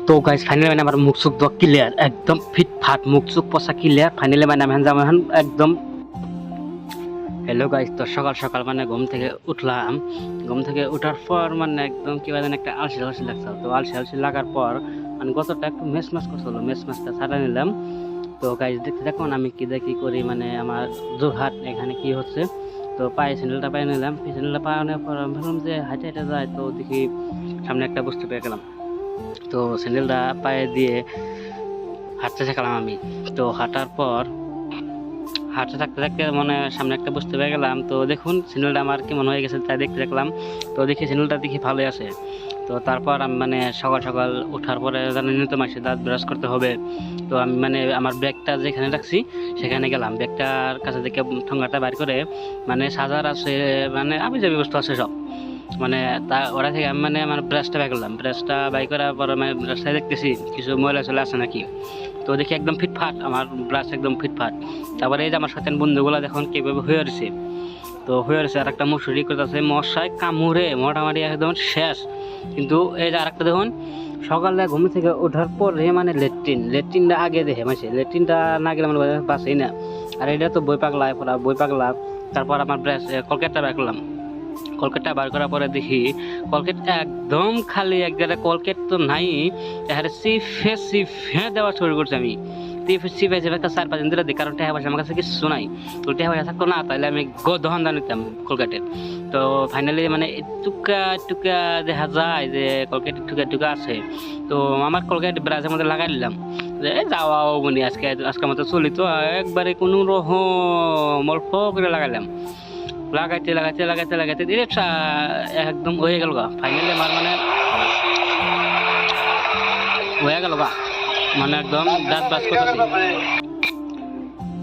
তো guys finally মানে আমার মুখ চোখ দোয়া ক্লিয়ার, একদম ফিট ফাট মুখ চোখ পচা ক্লিয়ার। ফাইনালি মানে আমি যাবো এখন একদম। হ্যালো গাইস, তো সকাল সকাল মানে ঘুম থেকে উঠলাম। ঘুম থেকে উঠার পর মানে একদম কি যেন একটা আলসি আলসি লাগছে। তো আলসি আলসি লাগার পর মানে গতটা একটু মেস মাস করছিল, মেস মাসটা ছাড়া নিলাম। তো গাইস দেখতে দেখুন আমি কি দেখি করি, মানে আমার জোরহাট এখানে কি হচ্ছে। তো পায়ে স্যান্ডেলটা পায়ে নিলাম, স্যান্ডেলটা পায়ে নেওয়ার পর আমি ভাবলাম যে হাইটে হাইটে যায়। তো দেখি সামনে একটা বস্তু পেয়ে গেলাম। তো স্যান্ডেলটা পায়ে দিয়ে হাঁটতে থাকলাম আমি। তো হাঁটার পর হাঁটতে থাকতে থাকতে মানে সামনে একটা বুঝতে পেরে গেলাম। তো দেখুন স্যান্ডেলটা আমার কেমন হয়ে গেছে তাই দেখতে দেখলাম। তো দেখি স্যান্ডেলটা দেখি ভালোই আছে। তো তারপর আমি মানে সকাল সকাল ওঠার পরে জানেন তো মাসে দাঁত ব্রাশ করতে হবে। তো আমি মানে আমার ব্যাগটা যেখানে রাখছি সেখানে গেলাম, ব্যাগটার কাছে থেকে ঠোঙাটা বাইর করে মানে সাজার আছে, মানে আমি যে বস্তু আছে সব মানে তা ওরা থেকে আমি মানে আমার ব্রাশটা বাই করলাম। ব্রাশটা বাই করার পর আমি ব্রাশটা দেখতেছি কিছু ময়লা চলে আসে নাকি। তো দেখি একদম ফিটফাট আমার ব্রাশ, একদম ফিটফাট। তারপরে এই যে আমার সাথে বন্ধুগুলো দেখুন কীভাবে হয়ে রয়েছে। তো হয়ে রয়েছে আর একটা মশুরি করতেছে, মশায় কামড়ে মোটামুটি একদম শেষ। কিন্তু এই যে আরেকটা দেখুন, সকালে ঘুম থেকে ওঠার পরে মানে লেট্রিনটা আগে দেখে মাসে, লেট্রিনটা না গেলে মানে বাসেই না। আর এটা তো বই পাগলা পড়া, বই পাগলা। তারপর আমার ব্রাশ কলকেটটা বের করলাম। কলকেটটা বার করার পরে দেখি কলকেট একদম খালি, এক জায়গায় কলকেট তো নাই। এখানে সিফে দেওয়া শুরু করছি আমি। সিফে একটা 4-5 দিন ধরে দিই, কারণ টাকা পয়সা আমার কাছে কিছু নাই। তো টাকা পয়সা থাকতো না, তাহলে আমি দহন দান নিতাম কলকেটের। তো ফাইনালি মানে টুকা টুকা দেখা যায় যে কলকেট টুকা টুকা আছে। তো আমার কলকেট ব্রাশের মধ্যে লাগাই দিলাম যে যাওয়াও মানে আজকের মতো চলি। তো একবারে কোনো রকম অল্প করে লাগাইলাম। লাগাইতে লাগাইতে লাগাইতে লাগাইতে একদম হয়ে গেল গা। ফাইনালি আমার মানে হয়ে গেল গা, মানে একদম দাঁত ব্রাশ করতেছি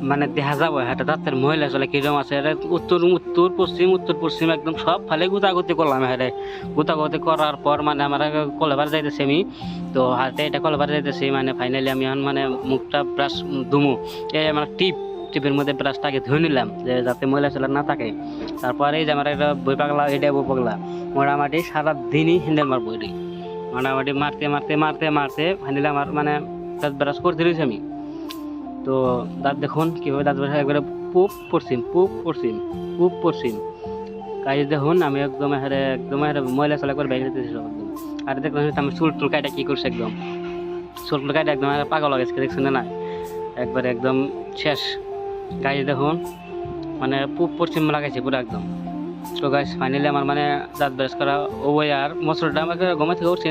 মানে দেখা যাবো একটা দাঁতের মহিলা চলে কিরকম আছে। উত্তর উত্তর পশ্চিম উত্তর পশ্চিম একদম সব ফালে গুতাগুতি করলাম। হ্যাঁ গুতাগুতি করার পর মানে আমার কলেবার যাইতেছি আমি। তো হাতে এটা কলেবার যাইতেছি, মানে ফাইনালি আমি এখন মানে মুখটা ব্রাশ ধুমু। এই আমার টিপের মধ্যে ব্রাশটা আগে ধুয়ে নিলাম যে যাতে ময়লা চলা না থাকে। তারপরে এই যে আমার একটা বই পাগলা, এটা বই পাগলা মোটামুটি সারাদিনই হ্যান্ডেল মারবো। এটি মোটামুটি মারতে মারতে মারতে মারতে ফাইনালি আমার মানে দাঁত ব্রাশ করতে রয়েছি আমি। তো দাঁত দেখুন কীভাবে দাঁত ব্রাশ একবারে পূব পশ্চিম পূব পশ্চিম পূব পশ্চিম। কাজ দেখুন আমি একদম একদম ময়লা চলা করে বাইরে দিতেছি সব একদম। আর দেখুন আমি চুল টুল কাটা কী করছে, একদম চুল টুল কাটা একদম পাগল হয়ে গেছে, দেখছেন না একবারে একদম শেষ। গাছ দেখুন মানে পূব পশ্চিম লাগাইছে পুরো একদম। তো গাছ ফাইনালি আমার মানে দাঁত ব্রাশ করা ও আর মশলাটা আমাকে ঘুমা থেকে উঠছে।